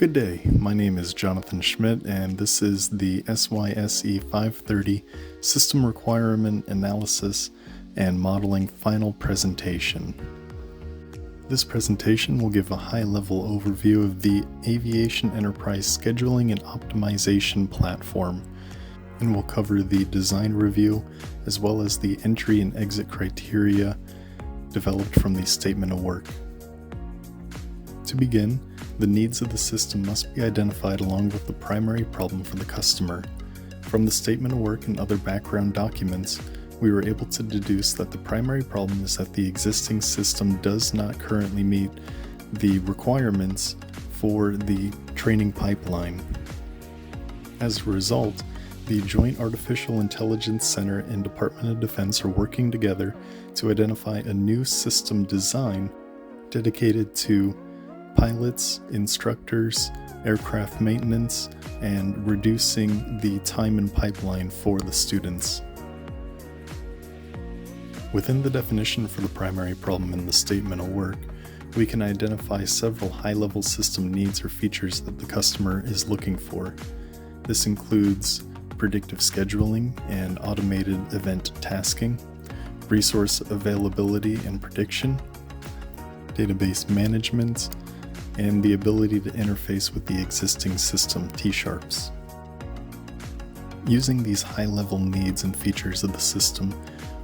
Good day, my name is Jonathan Schmidt and this is the SYSE 530 System Requirement Analysis and Modeling Final Presentation. This presentation will give a high-level overview of the Aviation Enterprise Scheduling and Optimization Platform and will cover the design review as well as the entry and exit criteria developed from the Statement of Work. To begin, the needs of the system must be identified along with the primary problem for the customer. From the Statement of Work and other background documents, we were able to deduce that the primary problem is that the existing system does not currently meet the requirements for the training pipeline. As a result, the Joint Artificial Intelligence Center and Department of Defense are working together to identify a new system design dedicated to pilots, instructors, aircraft maintenance, and reducing the time in pipeline for the students. Within the definition for the primary problem in the Statement of Work, we can identify several high-level system needs or features that the customer is looking for. This includes predictive scheduling and automated event tasking, resource availability and prediction, database management, and the ability to interface with the existing system T-sharps. Using these high-level needs and features of the system,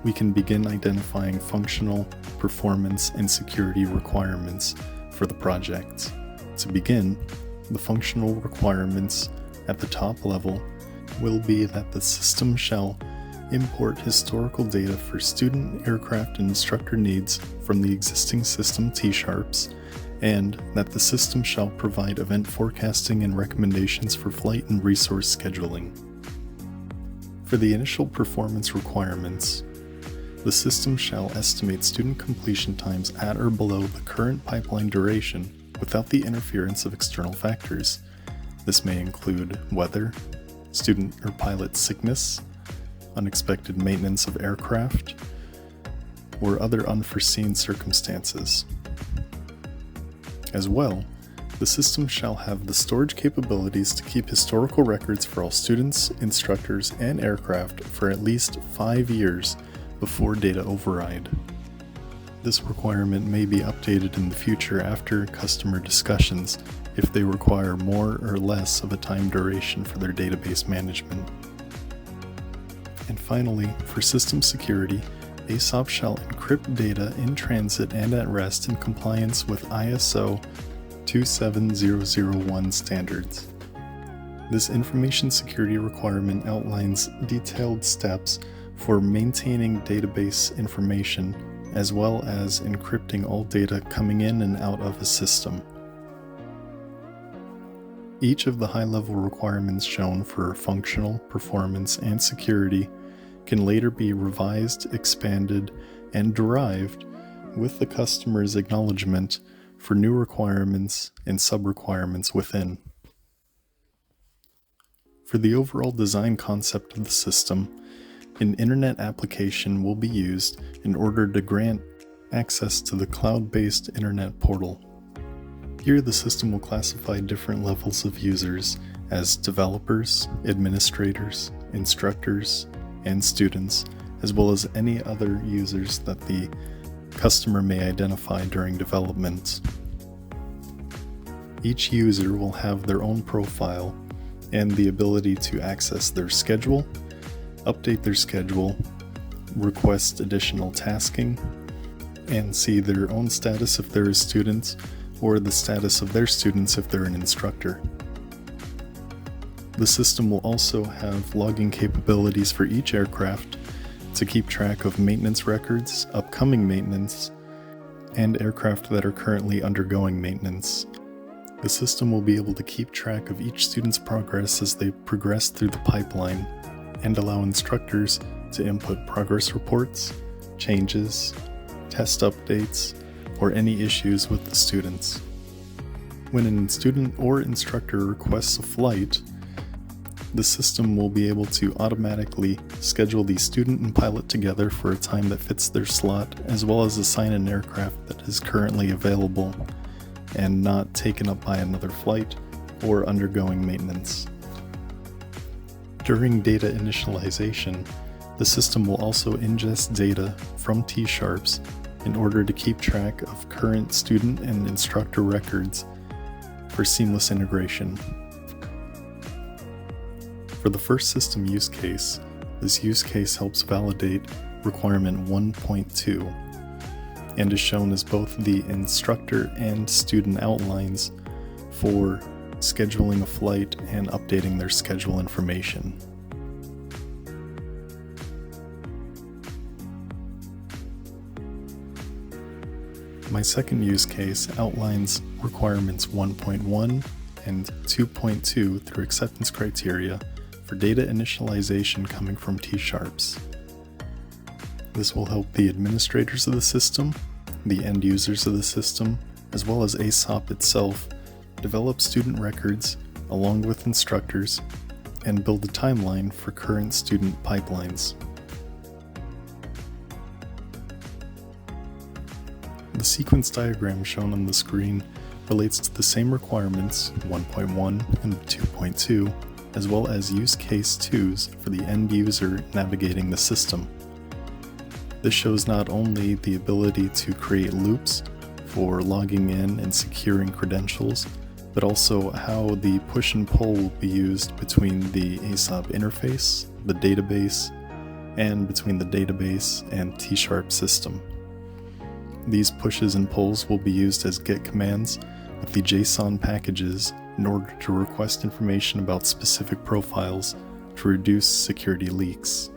we can begin identifying functional, performance, and security requirements for the project. To begin, the functional requirements at the top level will be that the system shall import historical data for student, aircraft, and instructor needs from the existing system T-sharps, and that the system shall provide event forecasting and recommendations for flight and resource scheduling. For the initial performance requirements, the system shall estimate student completion times at or below the current pipeline duration without the interference of external factors. This may include weather, student or pilot sickness, unexpected maintenance of aircraft, or other unforeseen circumstances. As well, the system shall have the storage capabilities to keep historical records for all students, instructors, and aircraft for at least 5 years before data override. This requirement may be updated in the future after customer discussions if they require more or less of a time duration for their database management. And finally, for system security, ASOP shall encrypt data in transit and at rest in compliance with ISO 27001 standards. This information security requirement outlines detailed steps for maintaining database information as well as encrypting all data coming in and out of a system. Each of the high-level requirements shown for functional, performance, and security can later be revised, expanded, and derived with the customer's acknowledgement for new requirements and sub-requirements within. For the overall design concept of the system, an internet application will be used in order to grant access to the cloud-based internet portal. Here, the system will classify different levels of users as developers, administrators, instructors, and students, as well as any other users that the customer may identify during development. Each user will have their own profile and the ability to access their schedule, update their schedule, request additional tasking, and see their own status if they're a student, or the status of their students if they're an instructor. The system will also have logging capabilities for each aircraft to keep track of maintenance records, upcoming maintenance, and aircraft that are currently undergoing maintenance. The system will be able to keep track of each student's progress as they progress through the pipeline and allow instructors to input progress reports, changes, test updates, or any issues with the students. When a student or instructor requests a flight, the system will be able to automatically schedule the student and pilot together for a time that fits their slot, as well as assign an aircraft that is currently available and not taken up by another flight or undergoing maintenance. During data initialization, the system will also ingest data from T-sharps in order to keep track of current student and instructor records for seamless integration. For the first system use case, this use case helps validate requirement 1.2 and is shown as both the instructor and student outlines for scheduling a flight and updating their schedule information. My second use case outlines requirements 1.1 and 2.2 through acceptance criteria for data initialization coming from T-sharps. This will help the administrators of the system, the end users of the system, as well as ASOP itself develop student records along with instructors and build a timeline for current student pipelines. The sequence diagram shown on the screen relates to the same requirements 1.1 and 2.2, as well as use case 2s for the end user navigating the system. This shows not only the ability to create loops for logging in and securing credentials, but also how the push and pull will be used between the ASOP interface, the database, and between the database and T-sharp system. These pushes and pulls will be used as GET commands with the JSON packages in order to request information about specific profiles to reduce security leaks.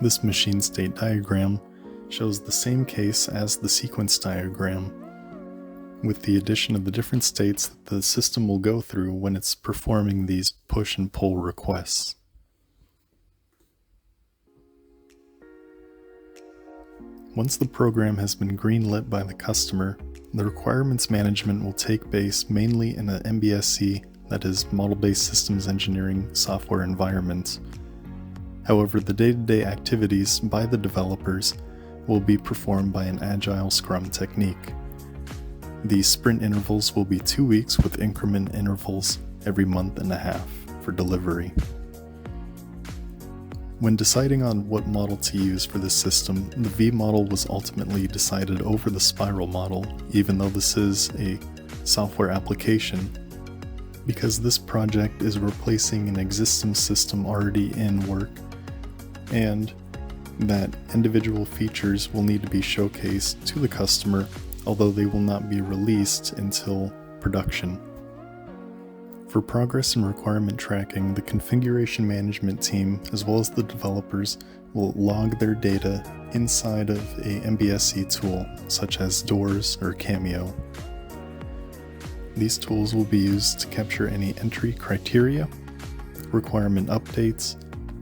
This machine state diagram shows the same case as the sequence diagram, with the addition of the different states that the system will go through when it's performing these push and pull requests. Once the program has been greenlit by the customer, the requirements management will take base mainly in an MBSE, that is Model-Based Systems Engineering software environment. However, the day-to-day activities by the developers will be performed by an Agile Scrum technique. The sprint intervals will be 2 weeks with increment intervals every month and a half for delivery. When deciding on what model to use for this system, the V model was ultimately decided over the spiral model, even though this is a software application, because this project is replacing an existing system already in work, and that individual features will need to be showcased to the customer, although they will not be released until production. For progress and requirement tracking, the configuration management team, as well as the developers, will log their data inside of a MBSE tool, such as Doors or Cameo. These tools will be used to capture any entry criteria, requirement updates,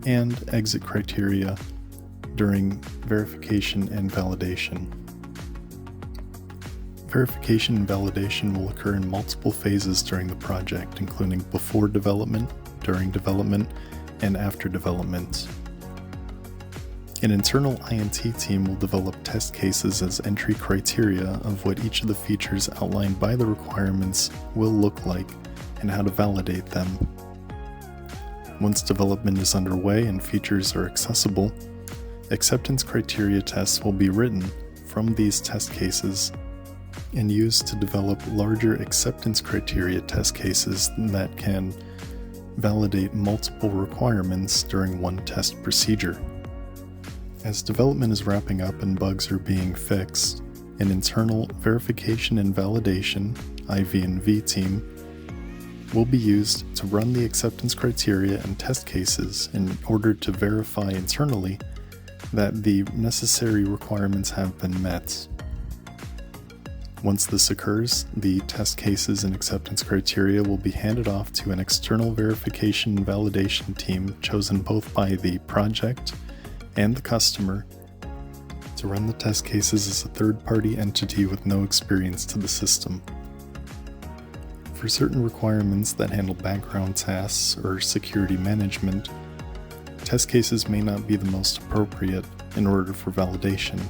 and exit criteria during verification and validation. Verification and validation will occur in multiple phases during the project, including before development, during development, and after development. An internal INT team will develop test cases as entry criteria of what each of the features outlined by the requirements will look like and how to validate them. Once development is underway and features are accessible, acceptance criteria tests will be written from these test cases and used to develop larger acceptance criteria test cases that can validate multiple requirements during one test procedure. As development is wrapping up and bugs are being fixed, an internal verification and validation (IV&V) team will be used to run the acceptance criteria and test cases in order to verify internally that the necessary requirements have been met. Once this occurs, the test cases and acceptance criteria will be handed off to an external verification and validation team chosen both by the project and the customer to run the test cases as a third-party entity with no experience to the system. For certain requirements that handle background tasks or security management, test cases may not be the most appropriate in order for validation.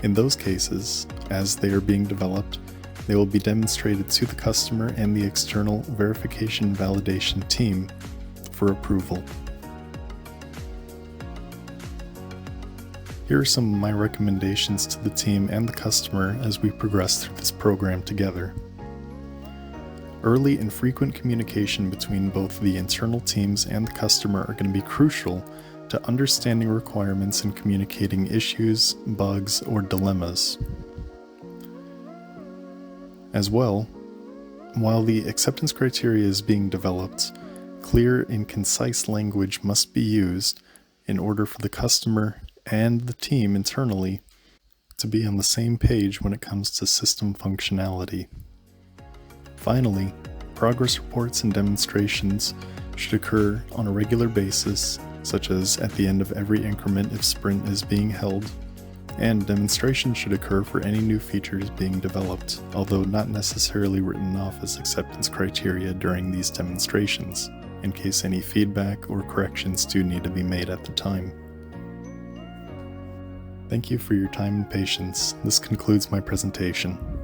In those cases, as they are being developed, They will be demonstrated to the customer and the external verification validation team for approval. Here are some of my recommendations to the team and the customer as we progress through this program together. Early and frequent communication between both the internal teams and the customer are going to be crucial to understanding requirements and communicating issues, bugs, or dilemmas. As well, while the acceptance criteria is being developed, clear and concise language must be used in order for the customer and the team internally to be on the same page when it comes to system functionality. Finally, progress reports and demonstrations should occur on a regular basis, such as at the end of every increment if sprint is being held, and demonstrations should occur for any new features being developed, although not necessarily written off as acceptance criteria during these demonstrations, in case any feedback or corrections do need to be made at the time. Thank you for your time and patience. This concludes my presentation.